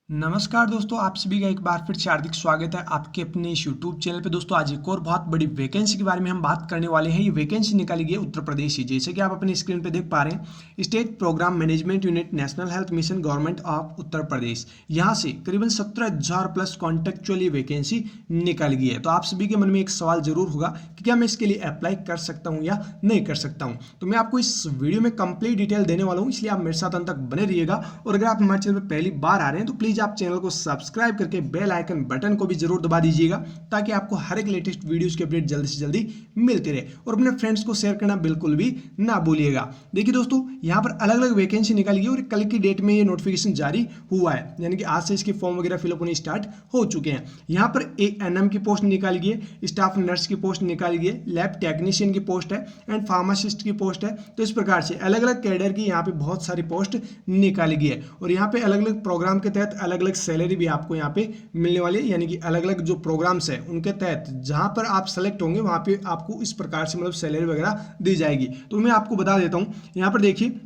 नमस्कार दोस्तों, आप सभी का एक बार फिर से हार्दिक स्वागत है आपके अपने इस यूट्यूब चैनल पे। दोस्तों आज एक और बहुत बड़ी वैकेंसी के बारे में हम बात करने वाले हैं। ये वैकेंसी निकाली गई है उत्तर प्रदेश से, जैसे कि आप अपनी स्क्रीन पे देख पा रहे हैं। State programme management unit, national health mission, government of Uttar Pradesh. यहाँ से करीबन 17,000 प्लस कॉन्टेक्चुअल वैकेंसी निकाली गई है। तो आप सभी के मन में एक सवाल जरूर होगा कि क्या मैं इसके लिए अप्लाई कर सकता हूँ या नहीं कर सकता हूँ। तो मैं आपको इस वीडियो में कंप्लीट डिटेल देने वाला हूँ, इसलिए आप मेरे साथ अंत तक बने रहिएगा। और अगर आप हमारे चैनल पर पहली बार आ रहे हैं तो प्लीज आप चैनल को सब्सक्राइब करके बेल आइकन बटन को भी जरूर दबा दीजिएगा, ताकि आपको हर एक लेटेस्ट वीडियोस की अपडेट जल्दी से जल्दी मिलती रहे। और अपने फ्रेंड्स को शेयर करना बिल्कुल भी ना भूलिएगा। देखिए दोस्तों, यहाँ पर अलग अलग वैकेंसी निकाली गई और कल की डेट में ये नोटिफिकेशन जारी हुआ है, यानी कि आज से इसके फॉर्म वगैरह फिलअप होने स्टार्ट हो चुके हैं। यहाँ पर ANM की पोस्ट निकाली गई है, स्टाफ नर्स की पोस्ट निकाली गई है, लैब टेक्नीशियन की पोस्ट है एंड फार्मासिस्ट की पोस्ट है। तो इस प्रकार से अलग अलग कैडर की यहाँ पे बहुत सारी पोस्ट निकाली गई है। और यहाँ पे अलग अलग प्रोग्राम के तहत अलग अलग सैलरी भी आपको यहाँ पे मिलने वाली है, यानी कि अलग अलग जो प्रोग्राम्स है उनके तहत जहां पर आप सेलेक्ट होंगे वहां पे आपको इस प्रकार से मतलब सैलरी वगैरह दी जाएगी। तो मैं आपको बता देता हूं, यहाँ पर देखिए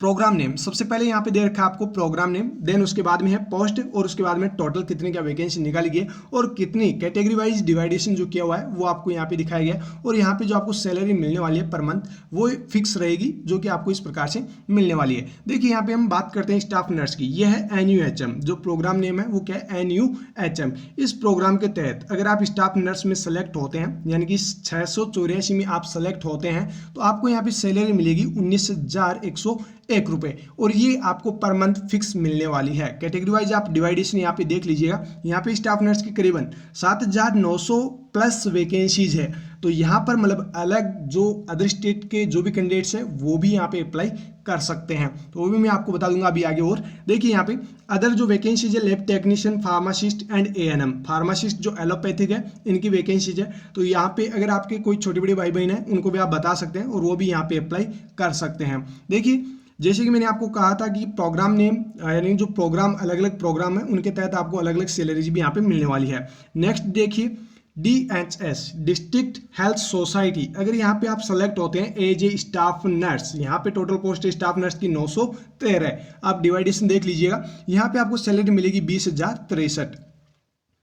प्रोग्राम नेम सबसे पहले यहाँ पे दे रखा है आपको प्रोग्राम नेम, देन उसके बाद में है पोस्ट, और उसके बाद में टोटल कितने का वैकेंसी निकाली गई है और कितनी कैटेगरी वाइज डिवाइडेशन जो किया हुआ है वो आपको यहाँ पे दिखाया गया है। और यहाँ पे जो आपको सैलरी मिलने वाली है पर मंथ वो फिक्स रहेगी, जो कि आपको इस प्रकार से मिलने वाली है। देखिए यहाँ पे हम बात करते हैं स्टाफ नर्स की, यह है NUHM। जो प्रोग्राम नेम है वो क्या है, NUHM। इस प्रोग्राम के तहत अगर आप स्टाफ नर्स में सेलेक्ट होते हैं, यानी कि 684 में आप सेलेक्ट होते हैं, तो आपको यहाँ पे सैलरी मिलेगी 19,101 रुपए, और ये आपको पर मंथ फिक्स मिलने वाली है। कैटेगरी वाइज आप डिवाइडेशन यहाँ पे देख लीजिएगा। यहाँ पे स्टाफ नर्स की करीबन 7,900 प्लस वैकेंसीज है। तो यहाँ पर मतलब अलग जो अदर स्टेट के जो भी कैंडिडेट्स हैं वो भी यहाँ पे अप्लाई कर सकते हैं, तो वो भी मैं आपको बता दूंगा अभी आगे। और देखिए यहाँ पे अदर जो वैकेंसीज है, lab technician, pharmacist and ANM। Pharmacist जो एलोपैथिक है इनकी वैकेंसीज है। तो यहाँ पे अगर आपके कोई छोटे बड़े भाई बहन है उनको भी आप बता सकते हैं और वो भी यहाँ पे अप्लाई कर सकते हैं। देखिए जैसे कि मैंने आपको कहा था कि प्रोग्राम नेम यानी जो प्रोग्राम अलग अलग प्रोग्राम है उनके तहत आपको अलग अलग सैलरीज भी यहाँ पे मिलने वाली है। नेक्स्ट देखिए DHS, डिस्ट्रिक्ट हेल्थ सोसाइटी। अगर यहाँ पे आप सेलेक्ट होते हैं एज ए स्टाफ नर्स, यहाँ पे टोटल पोस्ट स्टाफ नर्स की 913। आप डिवाइडेशन देख लीजिएगा, यहाँ पे आपको सैलरी मिलेगी 20,063।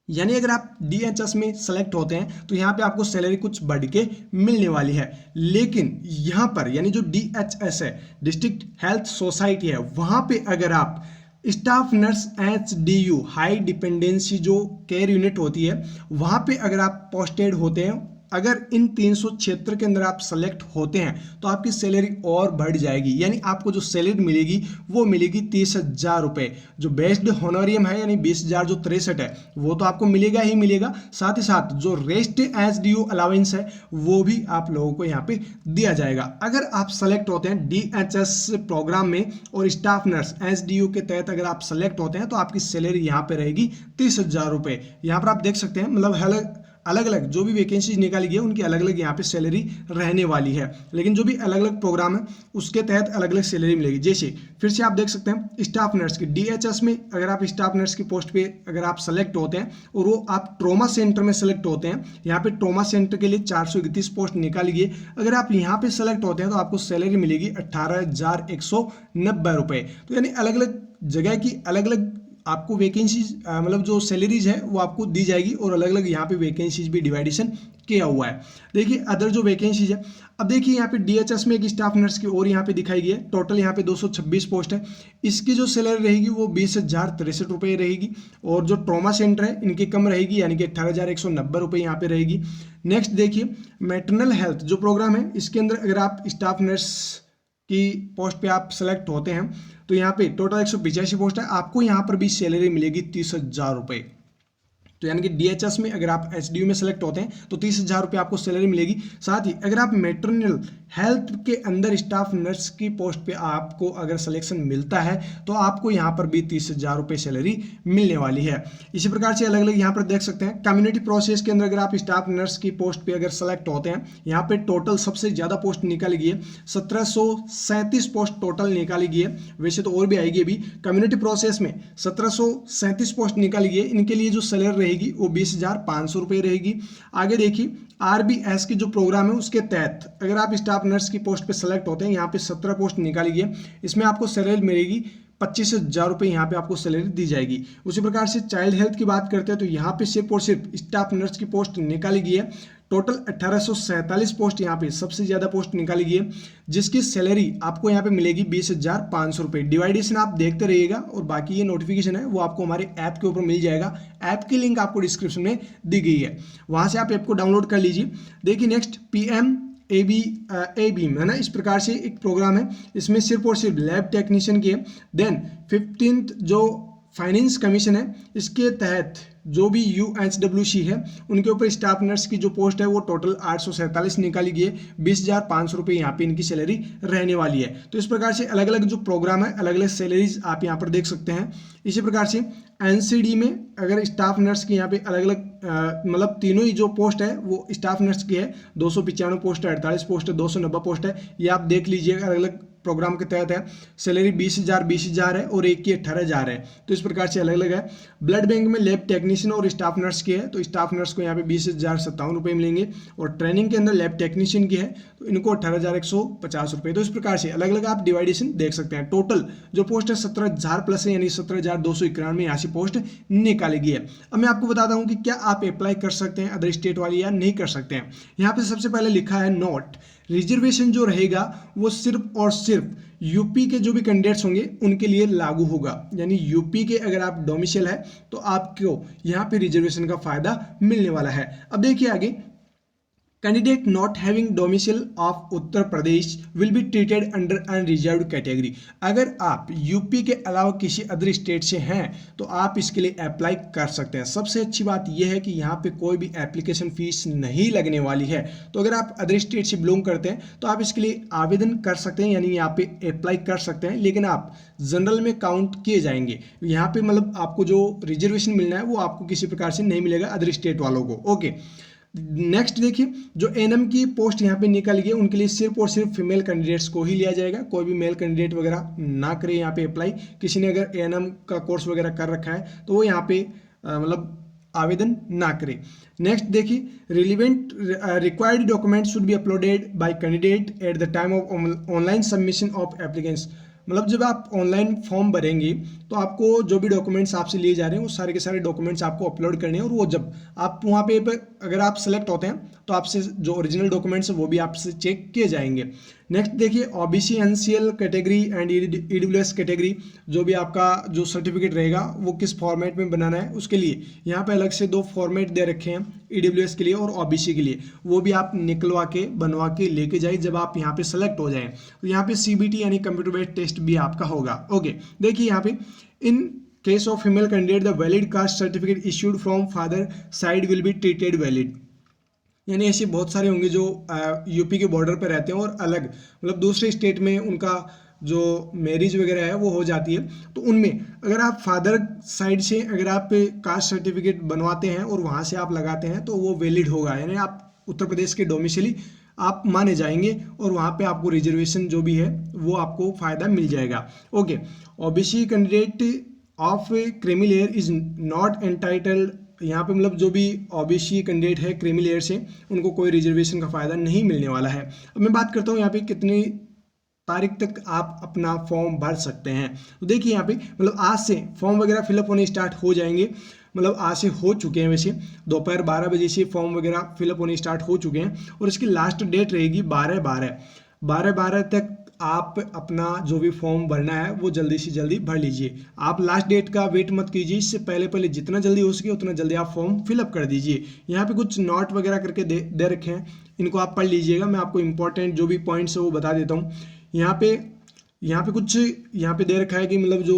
यानी अगर आप DHS में सेलेक्ट होते हैं तो यहाँ पे आपको सैलरी कुछ बढ़ के मिलने वाली है। लेकिन यहाँ पर यानी जो DHS है, डिस्ट्रिक्ट हेल्थ सोसाइटी है, वहाँ पे अगर आप staff nurse HDU, high dependency जो केयर यूनिट होती है, वहाँ पे अगर आप पोस्टेड होते हैं, अगर इन 300 क्षेत्र के अंदर आप सेलेक्ट होते हैं तो आपकी सैलरी और बढ़ जाएगी। यानी आपको जो सैलरी मिलेगी वो मिलेगी 30,000 रुपये। जो बेस्ड होनोरियम है यानी 20,063 है वो तो आपको मिलेगा ही मिलेगा, साथ ही साथ जो रेस्ट HDU अलाउंस है वो भी आप लोगों को यहाँ पे दिया जाएगा। अगर आप सेलेक्ट होते हैं DHS प्रोग्राम में और स्टाफ नर्स HDU के तहत अगर आप सेलेक्ट होते हैं तो आपकी सैलरी यहाँ पे रहेगी 30,000 रुपये। यहाँ पर आप देख सकते हैं मतलब अलग अलग जो भी वैकेंसीज निकाली गई है उनकी अलग अलग यहाँ पे सैलरी रहने वाली है। लेकिन जो भी अलग अलग प्रोग्राम है उसके तहत अलग अलग सैलरी मिलेगी। जैसे फिर से आप देख सकते हैं स्टाफ नर्स की DHS में अगर आप स्टाफ नर्स की पोस्ट पे अगर आप सेलेक्ट होते हैं और वो आप ट्रोमा सेंटर में सेलेक्ट होते हैं, यहाँ पे ट्रोमा सेंटर के लिए 431 पोस्ट निकाली गई। अगर आप यहाँ पे सेलेक्ट होते हैं तो आपको सैलरी मिलेगी 18,190 रुपये। तो यानी अलग अलग जगह की अलग अलग आपको वैकेंसीज मतलब जो सैलरीज है वो आपको दी जाएगी, और अलग अलग यहाँ पे वैकेंसीज भी डिवाइडेशन किया हुआ है। देखिए अदर जो वैकेंसीज है, अब देखिए यहाँ पे DHS में एक स्टाफ नर्स की और यहाँ पे दिखाई गई है। टोटल यहाँ पे 226 पोस्ट है। इसकी जो सैलरी रहेगी वो 20,063 रुपये रहेगी, और जो ट्रॉमा सेंटर है इनकी कम रहेगी यानी कि 18,190 रुपये यहाँ पे रहेगी। नेक्स्ट देखिए मैटरनल हेल्थ जो प्रोग्राम है, इसके अंदर अगर आप स्टाफ नर्स की पोस्ट पे आप सेलेक्ट होते हैं तो यहाँ पे टोटल 185 पोस्ट है, आपको यहाँ पर भी सैलरी मिलेगी 30,000 रुपये। तो यानी कि DHS में अगर आप HDU में सेलेक्ट होते हैं तो 30,000 रुपये आपको सैलरी मिलेगी। साथ ही अगर आप मैटरनल हेल्थ के अंदर स्टाफ नर्स की पोस्ट पे आपको अगर सिलेक्शन मिलता है तो आपको यहाँ पर भी 30,000 रुपये सैलरी मिलने वाली है। इसी प्रकार से अलग अलग यहाँ पर देख सकते हैं कम्युनिटी प्रोसेस के अंदर अगर आप स्टाफ नर्स की पोस्ट पे अगर सेलेक्ट होते हैं, यहाँ पे टोटल सबसे ज़्यादा पोस्ट निकाली गई है, 1737 पोस्ट टोटल निकाली गई है। वैसे तो और भी आएगी अभी। कम्युनिटी प्रोसेस में 1737 पोस्ट निकाली गई है, इनके लिए जो सैलरी रहेगी वो 20,500 रुपये रहेगी। आगे देखिए RBS की जो प्रोग्राम है उसके तहत अगर आप स्टाफ नर्स की पोस्ट पे सेलेक्ट होते हैं, यहाँ पे 17 पोस्ट निकाली गई है, इसमें आपको सैलरी मिलेगी 25,000 रुपये यहाँ पे आपको सैलरी दी जाएगी। उसी प्रकार से चाइल्ड हेल्थ की बात करते हैं तो यहाँ पे सिर्फ और सिर्फ स्टाफ नर्स की पोस्ट निकाली गई है। टोटल 1847 पोस्ट यहाँ पे सबसे ज़्यादा पोस्ट निकाली गई है, जिसकी सैलरी आपको यहाँ पे मिलेगी 20,500 रुपये। डिवाइडेशन आप देखते रहिएगा और बाकी ये नोटिफिकेशन है वो आपको हमारे ऐप के ऊपर मिल जाएगा। ऐप की लिंक आपको डिस्क्रिप्शन में दी गई है, वहाँ से आप ऐप को डाउनलोड कर लीजिए। देखिए नेक्स्ट PMABEAM है ना, इस प्रकार से एक प्रोग्राम है, इसमें सिर्फ और सिर्फ लैब टेक्नीशियन की है। देन 15th जो फाइनेंस कमीशन है, इसके तहत जो भी UHWC है उनके ऊपर स्टाफ नर्स की जो पोस्ट है वो टोटल 847 निकाली गई है। 20,500 रुपये यहाँ पे इनकी सैलरी रहने वाली है। तो इस प्रकार से अलग अलग जो प्रोग्राम है, अलग अलग सैलरीज आप यहाँ पर देख सकते हैं। इसी प्रकार से NCD में अगर स्टाफ नर्स की यहाँ पे अलग अलग मतलब तीनों ही जो पोस्ट है वो स्टाफ नर्स की है। 295 पोस्ट है, 48 पोस्ट है, 290 पोस्ट है, ये आप देख लीजिए। अलग अलग प्रोग्राम के तहत है। सैलरी 20,000 है और एक की 18,000 है। तो इस प्रकार से अलग अलग है। ब्लड बैंक में लैब टेक्नीशियन और स्टाफ नर्स की है, तो स्टाफ नर्स को यहाँ पे 20,057 रुपये मिलेंगे। और ट्रेनिंग के अंदर लैब टेक्नीशियन की है तो इनको 18,150 रुपये। तो इस प्रकार से अलग अलग आप डिवाइडेशन देख सकते हैं। टोटल जो पोस्ट है 17,000 प्लस है, यानी 17,291 यहाँ से पोस्ट निकाली गई है। अब मैं आपको बताता हूँ कि क्या आप अप्लाई कर सकते हैं अदर स्टेट वाली या नहीं कर सकते हैं। यहाँ पे सबसे पहले लिखा है नोट, रिजर्वेशन जो रहेगा वो सिर्फ और सिर्फ यूपी के जो भी कैंडिडेट्स होंगे उनके लिए लागू होगा। यानी यूपी के अगर आप डोमिसाइल है तो आपको यहाँ पे रिजर्वेशन का फायदा मिलने वाला है। अब देखिए आगे, candidate not having domicile of Uttar Pradesh will be treated under unreserved category. अगर आप यूपी के अलावा किसी अदर स्टेट से हैं तो आप इसके लिए अप्लाई कर सकते हैं। सबसे अच्छी बात यह है कि यहाँ पे कोई भी एप्लीकेशन फीस नहीं लगने वाली है। तो अगर आप अदर स्टेट से बिलोंग करते हैं तो आप इसके लिए आवेदन कर सकते हैं, यानी यहाँ पे अप्लाई कर सकते हैं, लेकिन आप जनरल में काउंट किए जाएंगे। यहाँ पे मतलब आपको जो रिजर्वेशन मिलना है वो आपको किसी प्रकार से नहीं मिलेगा अदर स्टेट वालों को। ओके, नेक्स्ट देखिए, जो एनएम की पोस्ट यहाँ पे निकल गई उनके लिए सिर्फ और सिर्फ फीमेल कैंडिडेट्स को ही लिया जाएगा। कोई भी मेल कैंडिडेट वगैरह ना करे यहाँ पे अप्लाई। किसी ने अगर एएनएम का कोर्स वगैरह कर रखा है तो वो यहाँ पे मतलब आवेदन ना करे। नेक्स्ट देखिए, relevant required document should be uploaded bye candidate at the time of online submission of applicants. मतलब जब आप ऑनलाइन फॉर्म भरेंगे तो आपको जो भी डॉक्यूमेंट्स आपसे लिए जा रहे हैं वो सारे के सारे डॉक्यूमेंट्स आपको अपलोड करने हैं। और वो जब आप वहाँ पे अगर आप सेलेक्ट होते हैं तो आपसे जो ओरिजिनल डॉक्यूमेंट्स हैं वो भी आपसे चेक किए जाएंगे। नेक्स्ट देखिए, OBC NCL category and EWS category, जो भी आपका जो सर्टिफिकेट रहेगा वो किस फॉर्मेट में बनाना है उसके लिए यहाँ पे अलग से 2 फॉर्मेट दे रखे हैं, EWS के लिए और OBC के लिए। वो भी आप निकलवा के बनवा के लेके जाइए जब आप यहाँ पे सेलेक्ट हो जाएं। तो यहाँ पे CBT यानी कंप्यूटर बेस्ड टेस्ट भी आपका होगा। ओके, देखिए यहाँ पे, in case of female candidate the valid caste certificate issued from father side will be treated valid. यानी ऐसे बहुत सारे होंगे जो यूपी के बॉर्डर पर रहते हैं और अलग मतलब दूसरे स्टेट में उनका जो मैरिज वगैरह है वो हो जाती है। तो उनमें अगर आप फादर साइड से अगर आप कास्ट सर्टिफिकेट बनवाते हैं और वहाँ से आप लगाते हैं तो वो वैलिड होगा, यानी आप उत्तर प्रदेश के डोमिसाइली आप माने जाएंगे और वहाँ पे आपको रिजर्वेशन जो भी है वो आपको फ़ायदा मिल जाएगा। Okay, OBC candidate of creamy layer is not entitled. यहाँ पे मतलब जो भी OBC कैंडिडेट है क्रीमी लेयर से उनको कोई रिजर्वेशन का फ़ायदा नहीं मिलने वाला है। अब मैं बात करता हूँ यहाँ पे कितनी तारीख तक आप अपना फॉर्म भर सकते हैं। तो देखिए यहाँ पे मतलब आज से फॉर्म वगैरह फिलअप होने स्टार्ट हो जाएंगे। मतलब आज से हो चुके हैं, वैसे दोपहर 12 बजे से फॉर्म वगैरह फिलअप होने स्टार्ट हो चुके हैं और इसकी लास्ट डेट रहेगी 12/12 तक। आप अपना जो भी फॉर्म भरना है वो जल्दी से जल्दी भर लीजिए। आप लास्ट डेट का वेट मत कीजिए, इससे पहले जितना जल्दी हो सके उतना जल्दी आप फॉर्म फिलअप कर दीजिए। यहाँ पे कुछ नोट वगैरह करके दे रखे हैं, इनको आप पढ़ लीजिएगा। मैं आपको इंपॉर्टेंट जो भी पॉइंट्स है वो बता देता हूँ। यहाँ पे कुछ यहाँ पे दे रखा है कि मतलब जो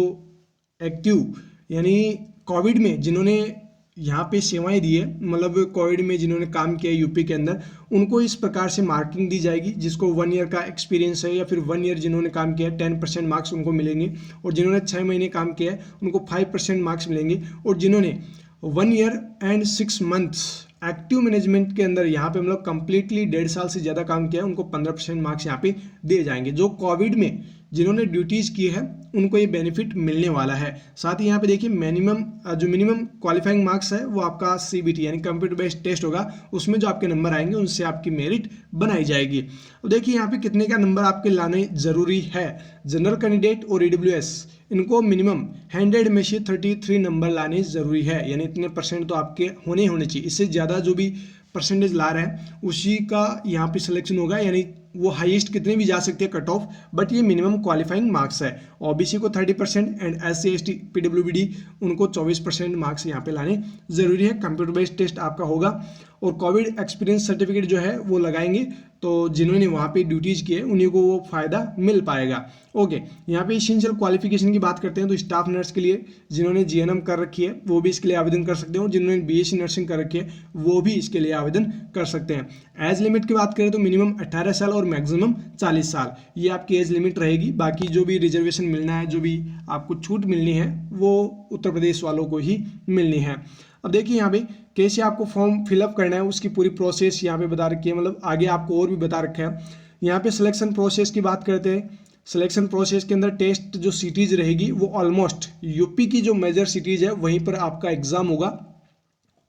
एक्टिव यानी कोविड में जिन्होंने यहाँ पे सेवाएं दी है, मतलब कोविड में जिन्होंने काम किया यूपी के अंदर, उनको इस प्रकार से मार्किंग दी जाएगी। जिसको 1 ईयर का एक्सपीरियंस है या फिर 1 ईयर जिन्होंने काम किया है 10% मार्क्स उनको मिलेंगे। और जिन्होंने 6 महीने काम किया है उनको 5% मार्क्स मिलेंगे। और जिन्होंने 1 year and 6 months active management के अंदर यहाँ पे मतलब कंप्लीटली 1.5 साल से ज़्यादा काम किया है उनको 15% मार्क्स यहाँ पे दिए जाएंगे। जो कोविड में जिन्होंने ड्यूटीज़ की है उनको ये बेनिफिट मिलने वाला है। साथ ही यहाँ पे देखिए मिनिमम क्वालिफाइंग मार्क्स है वो आपका CBT यानी कंप्यूटर बेस्ड टेस्ट होगा, उसमें जो आपके नंबर आएंगे उनसे आपकी मेरिट बनाई जाएगी। तो देखिए यहाँ पे कितने का नंबर आपके लाने ज़रूरी है। जनरल कैंडिडेट और EWS इनको मिनिमम 100 में से 33 नंबर लाने ज़रूरी है, यानी इतने परसेंट तो आपके होने ही होने चाहिए। इससे ज़्यादा जो भी परसेंटेज ला रहे हैं उसी का यहाँ पे सिलेक्शन होगा, यानी वो हाईएस्ट कितने भी जा सकते हैं कट ऑफ, बट ये मिनिमम क्वालिफाइंग मार्क्स है। OBC को 30% एंड SC ST PWD उनको 24% मार्क्स यहाँ पे लाने ज़रूरी है। कंप्यूटर बेस्ड टेस्ट आपका होगा और कोविड एक्सपीरियंस सर्टिफिकेट जो है वो लगाएंगे, तो जिन्होंने वहाँ पे ड्यूटीज़ की है उन्हीं को वो फ़ायदा मिल पाएगा। ओके, यहाँ पे एसेंशियल क्वालिफिकेशन की बात करते हैं तो स्टाफ नर्स के लिए जिन्होंने GNM कर रखी है वो भी इसके लिए आवेदन कर सकते हैं, और जिन्होंने BSc नर्सिंग कर रखी है वो भी इसके लिए आवेदन कर सकते हैं। एज लिमिट की बात करें तो मिनिमम 18 साल और मैक्सिमम 40 साल ये आपकी एज लिमिट रहेगी। बाकी जो भी रिजर्वेशन मिलना है, जो भी आपको छूट मिलनी है वो उत्तर प्रदेश वालों को ही मिलनी है। अब देखिए यहाँ पे कैसे आपको फॉर्म फिलअप करना है उसकी पूरी प्रोसेस यहाँ पे बता रखी है, मतलब आगे आपको और भी बता रखा है। यहाँ पे सिलेक्शन प्रोसेस की बात करते हैं। सिलेक्शन प्रोसेस के अंदर टेस्ट जो सिटीज़ रहेगी वो ऑलमोस्ट यूपी की जो मेजर सिटीज़ है वहीं पर आपका एग्जाम होगा,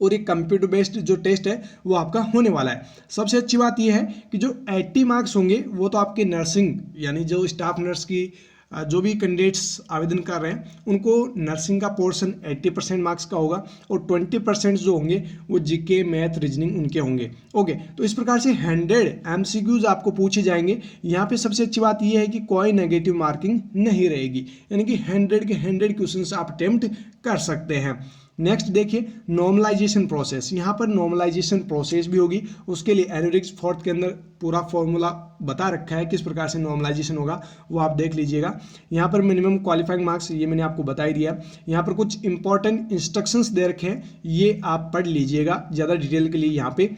और एक कंप्यूटर बेस्ड जो टेस्ट है वो आपका होने वाला है। सबसे अच्छी बात यह है कि जो 80 मार्क्स होंगे वो तो आपके नर्सिंग यानी जो स्टाफ नर्स की जो भी कैंडिडेट्स आवेदन कर रहे हैं उनको नर्सिंग का पोर्शन 80% मार्क्स का होगा, और 20% जो होंगे वो GK मैथ रीजनिंग उनके होंगे। ओके, तो इस प्रकार से 100 MCQs आपको पूछे जाएंगे। यहाँ पे सबसे अच्छी बात यह है कि कोई नेगेटिव मार्किंग नहीं रहेगी, यानी कि 100 के 100 क्वेश्चंस आप अटेम्प्ट कर सकते हैं। नेक्स्ट देखिए नॉर्मलाइजेशन प्रोसेस। यहाँ पर नॉर्मलाइजेशन प्रोसेस भी होगी, उसके लिए एनुरिक्स फोर्थ के अंदर पूरा फॉर्मूला बता रखा है किस प्रकार से नॉर्मलाइजेशन होगा, वो आप देख लीजिएगा। यहाँ पर मिनिमम क्वालिफाइंग मार्क्स ये मैंने आपको बता ही दिया। यहाँ पर कुछ इंपॉर्टेंट इंस्ट्रक्शंस दे रखे हैं, ये आप पढ़ लीजिएगा ज़्यादा डिटेल के लिए। यहाँ पे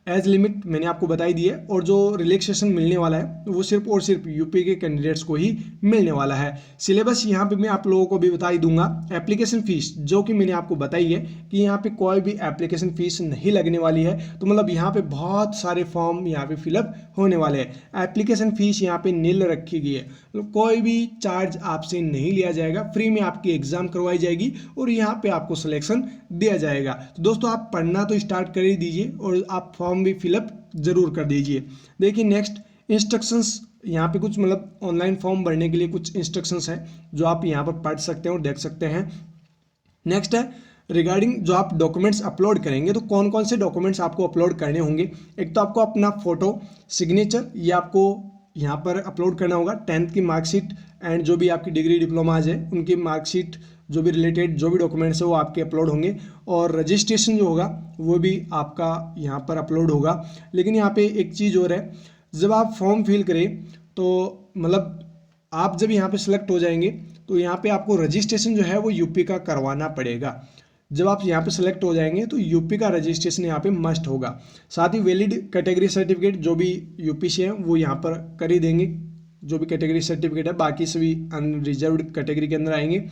एज लिमिट मैंने आपको बताई दी है, और जो रिलैक्सेशन मिलने वाला है वो सिर्फ और सिर्फ यूपी के कैंडिडेट्स को ही मिलने वाला है। सिलेबस यहाँ पे मैं आप लोगों को भी बता ही दूंगा। एप्लीकेशन फ़ीस जो कि मैंने आपको बताई है कि यहाँ पे कोई भी एप्लीकेशन फ़ीस नहीं लगने वाली है, तो मतलब यहाँ पे बहुत सारे फॉर्म यहाँ पे फिलअप होने वाले हैं। एप्लीकेशन फ़ीस यहाँ पे नील रखी गई है, तो कोई भी चार्ज आपसे नहीं लिया जाएगा, फ्री में आपकी एग्ज़ाम करवाई जाएगी और यहाँ पे आपको सिलेक्शन दिया जाएगा। तो दोस्तों आप पढ़ना तो स्टार्ट कर ही दीजिए और आप फॉर्म भी फिलअप जरूर कर दीजिए। देखिए नेक्स्ट इंस्ट्रक्शंस, यहाँ पे कुछ मतलब ऑनलाइन फॉर्म भरने के लिए कुछ इंस्ट्रक्शंस हैं जो आप यहाँ पर पढ़ सकते हैं और देख सकते हैं। नेक्स्ट है रिगार्डिंग जो आप डॉक्यूमेंट्स अपलोड करेंगे, तो कौन कौन से डॉक्यूमेंट्स आपको अपलोड करने होंगे। एक तो आपको अपना फोटो, सिग्नेचर, ये आपको यहाँ पर अपलोड करना होगा। 10th की मार्कशीट एंड जो भी आपकी डिग्री डिप्लोमाज है उनकी मार्कशीट, जो भी रिलेटेड जो भी डॉक्यूमेंट्स है वो आपके अपलोड होंगे, और रजिस्ट्रेशन जो होगा वो भी आपका यहाँ पर अपलोड होगा। लेकिन यहाँ पे एक चीज़ और है, जब आप फॉर्म फिल करें तो मतलब आप जब यहाँ पे सिलेक्ट हो जाएंगे तो यहाँ पे आपको रजिस्ट्रेशन जो है वो यूपी का करवाना पड़ेगा। जब आप यहाँ पे सेलेक्ट हो जाएंगे तो यूपी का रजिस्ट्रेशन यहाँ पे मस्ट होगा। साथ ही वैलिड कैटेगरी सर्टिफिकेट जो भी यूपी से हैं वो यहाँ पर कर ही देंगे, जो भी कैटेगरी सर्टिफिकेट है, बाकी सभी अनरिजर्व्ड कैटेगरी के अंदर आएंगे।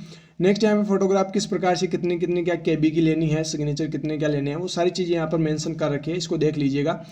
नेक्स्ट यहाँ पे फोटोग्राफ किस प्रकार से कितने कितने क्या KB की लेनी है, सिग्नेचर कितने क्या लेने हैं, वो सारी चीज़ें यहाँ पर मेंशन कर रखी है, इसको देख लीजिएगा।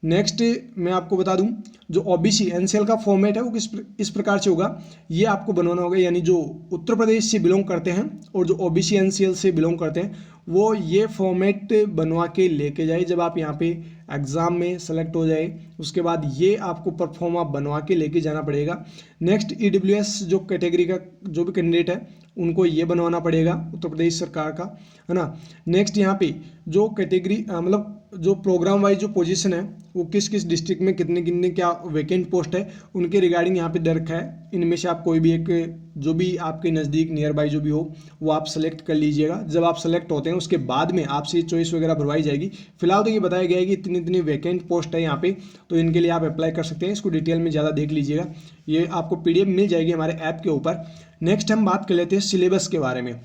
नेक्स्ट मैं आपको बता दूं जो OBC NCL का फॉर्मेट है वो इस प्रकार से होगा, ये आपको बनवाना होगा। यानी जो उत्तर प्रदेश से बिलोंग करते हैं और जो OBC NCL से बिलोंग करते हैं वो ये फॉर्मेट बनवा के लेके जाए। जब आप यहाँ पे एग्ज़ाम में सेलेक्ट हो जाए उसके बाद ये आपको परफॉर्मा बनवा के लेके जाना पड़ेगा। नेक्स्ट EWS जो कैटेगरी का जो भी कैंडिडेट है उनको ये बनवाना पड़ेगा उत्तर प्रदेश सरकार का, है ना। नेक्स्ट यहाँ पे जो कैटेगरी मतलब जो प्रोग्राम वाइज जो पोजीशन है वो किस किस डिस्ट्रिक्ट में कितने कितने क्या वैकेंट पोस्ट है उनके रिगार्डिंग यहाँ पे दे रखा है। इनमें से आप कोई भी एक जो भी आपके नज़दीक नियर बाई जो भी हो वो आप सेलेक्ट कर लीजिएगा। जब आप सेलेक्ट होते हैं उसके बाद में आपसे चॉइस वगैरह भरवाई जाएगी। फिलहाल तो ये बताया गया है कि इतनी इतनी वैकेंट पोस्ट है यहाँ पे, तो इनके लिए आप अप्लाई कर सकते हैं। इसको डिटेल में ज़्यादा देख लीजिएगा, ये आपको PDF मिल जाएगी हमारे ऐप के ऊपर। नेक्स्ट हम बात कर लेते हैं सिलेबस के बारे में।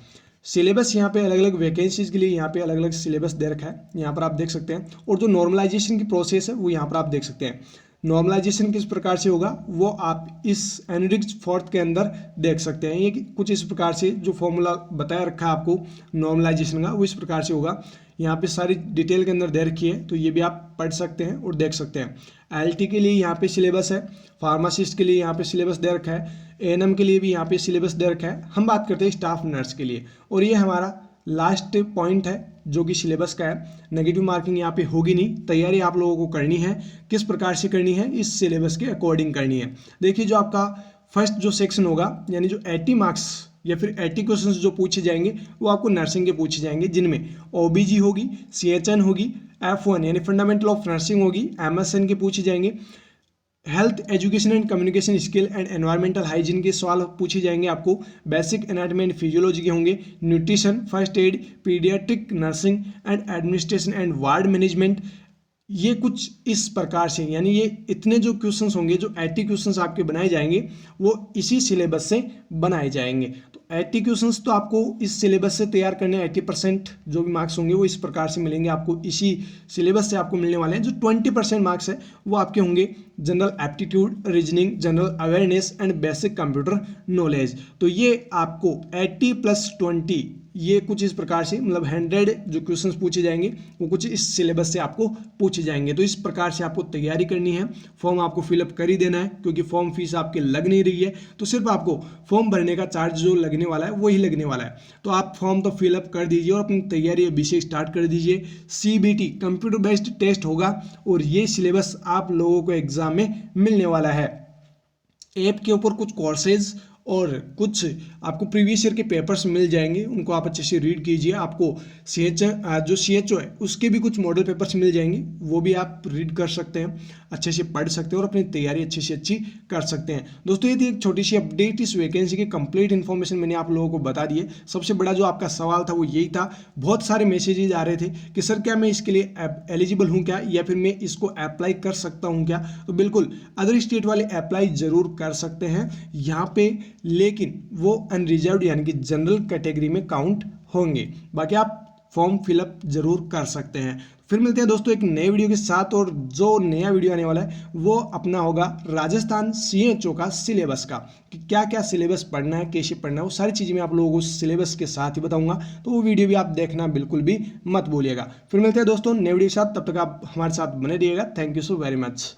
सिलेबस यहाँ पे अलग अलग वैकेंसीज़ के लिए यहाँ पे अलग अलग सिलेबस दे रखा है, यहाँ पर आप देख सकते हैं। और जो नॉर्मलाइजेशन की प्रोसेस है वो यहाँ पर आप देख सकते हैं। नॉर्मलाइजेशन किस प्रकार से होगा वो आप इस एनुरिक्स फोर्थ के अंदर देख सकते हैं। ये कुछ इस प्रकार से जो फॉर्मूला बताया रखा है आपको नॉर्मलाइजेशन का वो इस प्रकार से होगा। यहाँ पे सारी डिटेल के अंदर दे रखी है, तो ये भी आप पढ़ सकते हैं और देख सकते हैं। LT के लिए यहाँ पे सिलेबस है, फार्मासिस्ट के लिए यहाँ पे सिलेबस दे रखा है, एएनएम के लिए भी यहाँ पे सिलेबस दे रखा है। हम बात करते हैं स्टाफ नर्स के लिए, और ये हमारा लास्ट पॉइंट है जो कि सिलेबस का है। नेगेटिव मार्किंग यहाँ पे होगी नहीं, तैयारी आप लोगों को करनी है। किस प्रकार से करनी है, इस सिलेबस के अकॉर्डिंग करनी है। देखिए जो आपका फर्स्ट जो सेक्शन होगा, यानी जो 80 मार्क्स या फिर 80 क्वेश्चंस जो पूछे जाएंगे वो आपको नर्सिंग के पूछे जाएंगे, जिनमें ओबीजी होगी, सीएचएन होगी, F1 यानी फंडामेंटल ऑफ नर्सिंग होगी, एमएसएन के पूछे जाएंगे, health education and communication skill and environmental hygiene के सवाल पूछे जाएंगे आपको, बेसिक एनाटॉमी एंड फिजियोलॉजी के होंगे, nutrition, first aid, paediatric nursing and administration and ward management. ये कुछ इस प्रकार से, यानी ये इतने जो क्वेश्चंस होंगे, जो 80 क्वेश्चंस आपके बनाए जाएंगे वो इसी सिलेबस से बनाए जाएंगे। तो 80 क्वेश्चंस तो आपको इस सिलेबस से तैयार करने, 80% जो भी मार्क्स होंगे वो इस प्रकार से मिलेंगे आपको, इसी सिलेबस से आपको मिलने वाले हैं। जो 20% मार्क्स है वो आपके होंगे general aptitude, reasoning, general awareness and basic computer knowledge. तो ये आपको 80 + 20, ये कुछ इस प्रकार से, मतलब 100 जो क्वेश्चंस पूछे जाएंगे वो कुछ इस सिलेबस से आपको पूछे जाएंगे। तो इस प्रकार से आपको तैयारी करनी है। फॉर्म आपको फिलअप कर ही देना है, क्योंकि फॉर्म फीस आपके लग नहीं रही है, तो सिर्फ आपको फॉर्म भरने का चार्ज जो लगने वाला है वही लगने वाला है। तो आप फॉर्म तो फिलअप कर दीजिए और अपनी तैयारी अभी से स्टार्ट कर दीजिए। CBT कंप्यूटर बेस्ड टेस्ट होगा और ये सिलेबस आप लोगों को एग्जाम में मिलने वाला है। ऐप के ऊपर कुछ कोर्सेज और कुछ आपको प्रीवियस ईयर के पेपर्स मिल जाएंगे, उनको आप अच्छे से रीड कीजिए। आपको जो CHO है उसके भी कुछ मॉडल पेपर्स मिल जाएंगे, वो भी आप रीड कर सकते हैं, अच्छे से पढ़ सकते हैं और अपनी तैयारी अच्छी से अच्छी कर सकते हैं। दोस्तों ये थी एक छोटी सी अपडेट, इस वैकेंसी की कंप्लीट इन्फॉर्मेशन मैंने आप लोगों को बता दी है। सबसे बड़ा जो आपका सवाल था वो यही था, बहुत सारे मैसेजेज आ रहे थे कि सर क्या मैं इसके लिए एलिजिबल हूँ क्या, या फिर मैं इसको अप्लाई कर सकता हूँ क्या। तो बिल्कुल अदर स्टेट वाले अप्लाई जरूर कर सकते हैं यहाँ पे, लेकिन वो अनरिजर्व्ड यानी कि जनरल कैटेगरी में काउंट होंगे। बाकी आप फॉर्म फिलअप जरूर कर सकते हैं। फिर मिलते हैं दोस्तों एक नए वीडियो के साथ, और जो नया वीडियो आने वाला है वो अपना होगा राजस्थान CHO का सिलेबस का, कि क्या क्या सिलेबस पढ़ना है, कैसे पढ़ना है, वो सारी चीज़ें मैं आप लोगों को सिलेबस के साथ ही बताऊंगा। तो वो वीडियो भी आप देखना बिल्कुल भी मत भूलिएगा। फिर मिलते हैं दोस्तों नए वीडियो के साथ, तब तक आप हमारे साथ बने रहिएगा। Thank you so very much.